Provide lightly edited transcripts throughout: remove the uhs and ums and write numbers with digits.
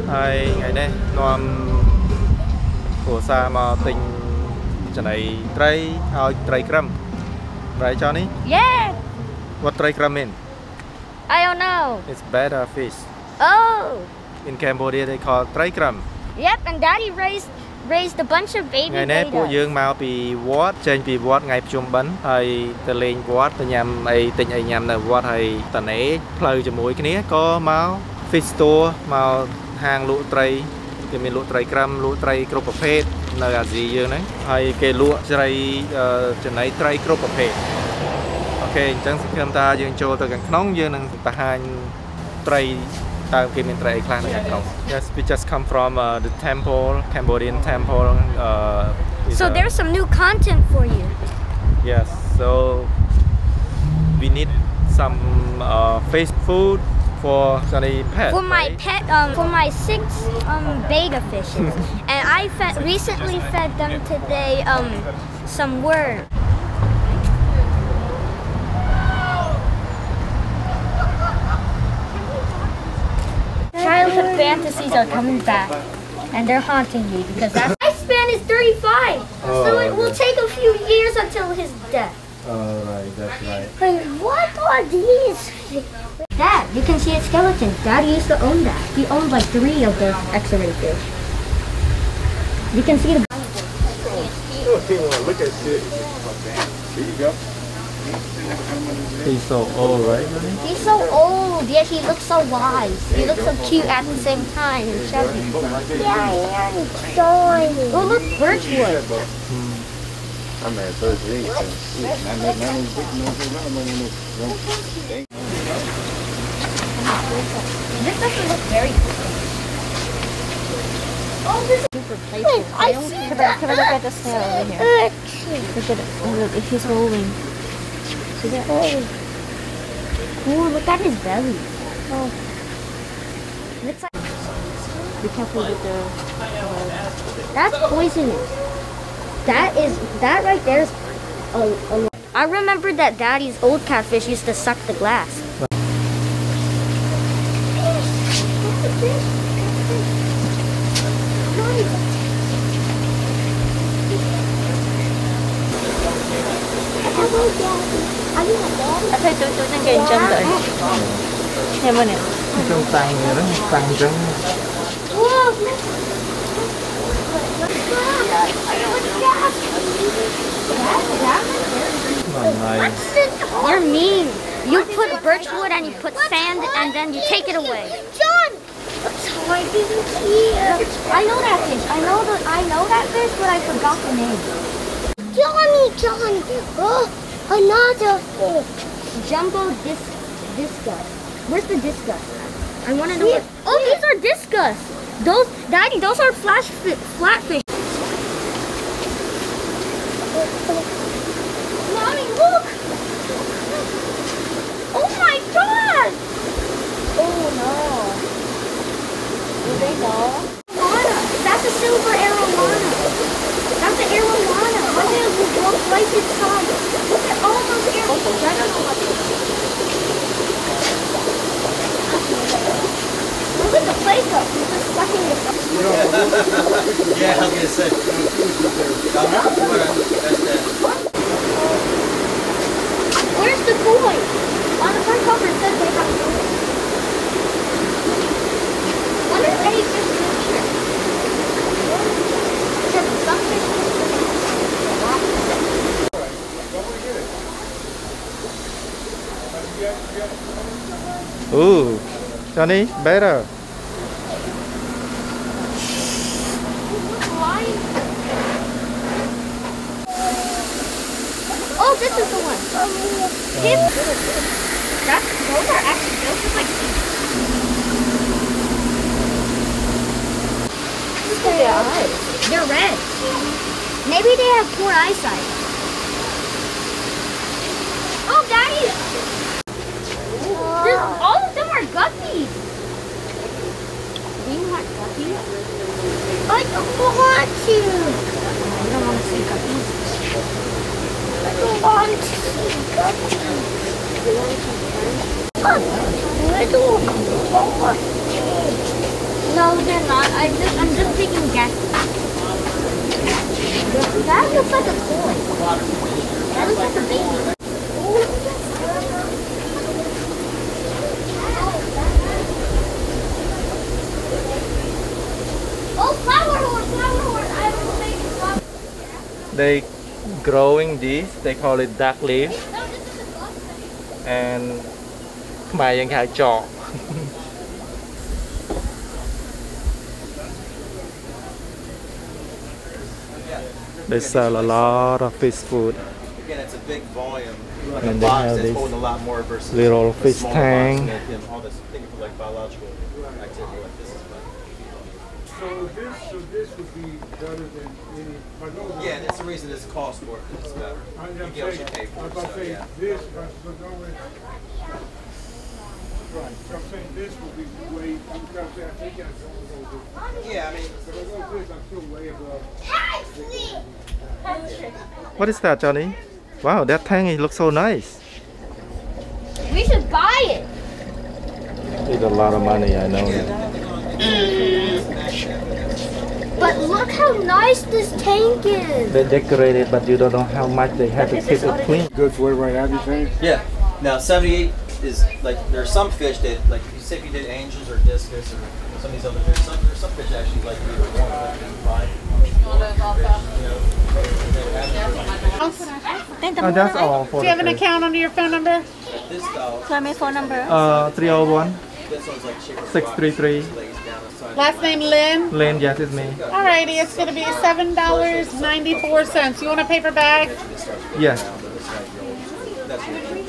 Hai ngày nay nom của xa mà tình trận này tray tray gram right Johnny? Yeah. What tray gram mean? I don't know. It's Betta fish. Oh. In Cambodia they call tray gram. Yep, and Daddy raised a bunch of baby Ngày nayពួកយើងមកពីវត្តចេញពីវត្តថ្ងៃPchum Ben ហើយទៅលេងវត្តទៅញ៉ាំអីទិញអីញ៉ាំនៅវត្តហើយតនេផ្លូវជាមួយគ្នាក៏មក fish store មកហាងលក់ត្រីគេមានលក់ត្រីក្រាំលក់ត្រីគ្រប់ប្រភេទនៅអាស៊ីយើងហ្នឹងហើយគេលក់ត្រីចំណីត្រីគ្រប់ប្រភេទអូខេអញ្ចឹងសង្ឃឹមថាយើងចូលទៅខាងក្នុងយើងនឹងបង្ហាញត្រីតើគេមានត្រីអីខ្លះនៅខាងក្នុង Yes we just come from the temple Cambodian temple So there's some new content for you. Yes so we need some fish food for Johnny pet. For my pet, for my 6 betta fishes, and I recently fed them today some worm. Childhood fantasies are coming back, and they're haunting me because that lifespan is 35, so it will take a few years until his death. Right, that's right. Wait, what are these? Dad, you can see its skeleton. Dad used to own that. He owned like 3 of those X-ray fish. You can see the. Look at this. Here you go. He's so old, right? He's so old, yet he looks so wise. He looks so cute at the same time. Yeah, oh, look, birchwood. I'm at first read. This doesn't look very good. Oh, this is super playful. Can I look at the snail over here? Look at it. Oh, look, he's rolling. See that? Oh, look at his belly. Oh. Looks like. Be careful with the. That's poisonous. That right there is I remember that Daddy's old catfish used to suck the glass. I thấy tụi nó kêu chân rồi. Xem bên này. Trong tay này nó tăng trắng. You're mean. You put birchwood and you put sand and then you take it away. John! I didn't hear. I know that fish. I know that fish, but I forgot the name. Johnny. Oh, another fish. Jumbo discus. Where's the discus? I want to know. Oh, these are discus. Daddy, those are flatfish. Mommy, look! Oh my God! Oh no. Is they dog? That's a silver arowana. That's an arowana. Look at it go right inside. Look at all those arowanas. Look at the place up. He's just sucking it up. Yeah, I was gonna say. Where's the toy? On the front cover it says they have a toy. What is any fish picture? Because some fish Ooh, Johnny, better. Oh, this is the one. Those are actually just like look at their eyes. They're red. Maybe they have poor eyesight. Oh, Daddy! All of them are guppies. Do you want guppies? I don't want to. You don't want to see guppies? I don't want to see guppies. You want to see friends? I don't want to. No, they're not. I'm just taking guesses. That looks like a toy. That looks like a baby. Oh, flower horse. I will make flower. They growing these. They call it duck leaf. And ខ្មែរយើងហៅចក They sell a lot of fish food. Again, it's a big volume. Like And a they box have that's this holding a lot more versus little the fish smaller tank. box that, you know, all this thing for like biological activity like this is fun. So this would be better than any. Yeah, and that's the reason this costs more because it's better. You get what you pay for. So, yeah. This, but no way. Right. So I'm saying this would be way. I think I don't Yeah, I mean, but I know this, I'm still way above. What is that, Johnny? Wow, that tank looks so nice. We should buy it. It's a lot of money, I know. But look how nice this tank is. They decorate it, but you don't know how much they have to keep it clean. Good for it right now, you saying? yeah. Now 78 is like there's some fish that like if you say if you did angels or discus or some of these other fish, there's some fish actually like either one or five. Oh, that's all for Do you have an account under your phone number? This style, Tell me phone number. 301 this one's like shaker 633 lays down the side. Last name Lynn. Lane, yes, it's me. Alrighty, it's gonna be $7.94. You want a paper bag? Yes.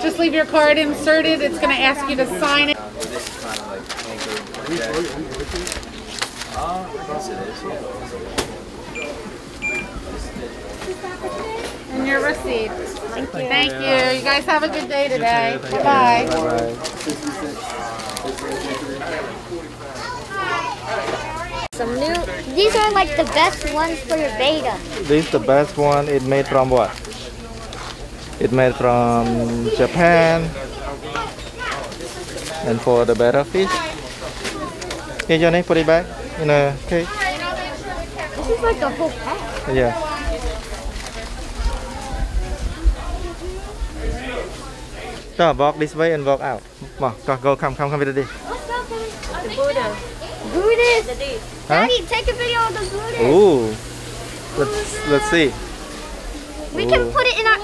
Just leave your card inserted. It's gonna ask you to sign it. This is kind of like anchored like that. I guess it is, yeah. And your receipt. Thank you. You guys have a good day today. Bye-bye. Bye. Some new. These are like the best ones for your beta. This is the best one. It made from what? It made from Japan. And for the better fish. Here, Johnny, put it back in a cake. This is like a whole pack. Yeah. So walk this way and walk out. Go, come with it. The Buddha. Buddhist. Huh? Daddy, take a video of the Buddhist. Ooh. Let's see. We can put it in our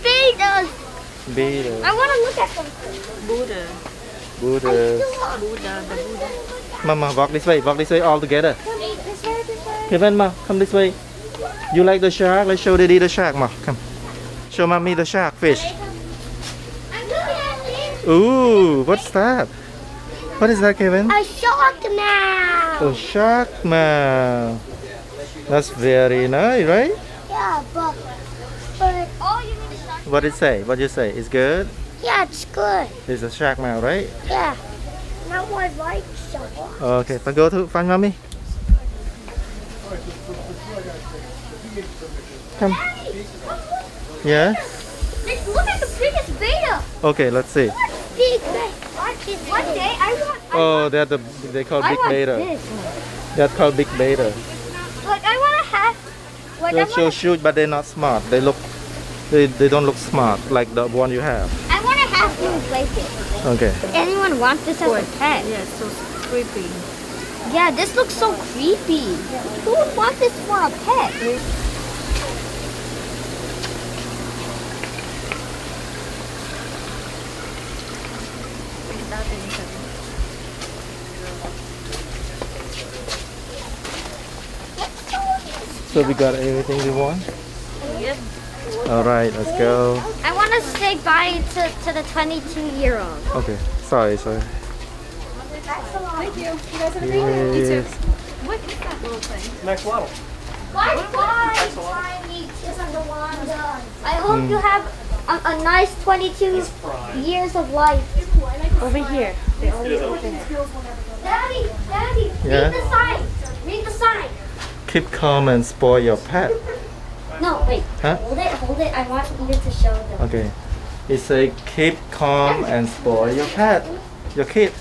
betas. Beta. I want to look at them. Buddha. Buddha. Mama, walk this way all together. Kevin, ma, come this way. You like the shark? Let's show Daddy the shark, ma. Come. Show mommy the shark fish. I'm looking at it. Ooh, what's that? What is that, Kevin? A shark now. A shark mouth. That's very nice, right? Yeah, but all you need is shark. What did it say? What you say? It's good? Yeah, it's good. It's a shark mouth, right? Yeah. Now I like shark. Okay, but go to find mommy. Come. Yeah? Look at the biggest beta. Okay, let's see. Big beta. One day I want. Oh, they call I big want beta. this. That's called big beta. Like I want to have. Like I They're so want. cute, but they're not smart. They don't look smart like the one you have. I want to have you replace it. Okay. Anyone wants this as a pet? Yeah, it's so creepy. Yeah, this looks so creepy. Who would want this for a pet? So we got everything we want? Yep. Alright, let's go. I want to say bye to the 22-year-old. Okay, sorry. Thank you. You guys have a great day. Yes. What is that little thing? Manfrotto. Bye, I hope you have a nice 22 years of life. Over here. Daddy, Yeah? read the sign. Read the sign. Keep calm and spoil your pet. No, wait. Huh? Hold it. I want you to show them. Okay. It says keep calm and spoil your pet. Your kid.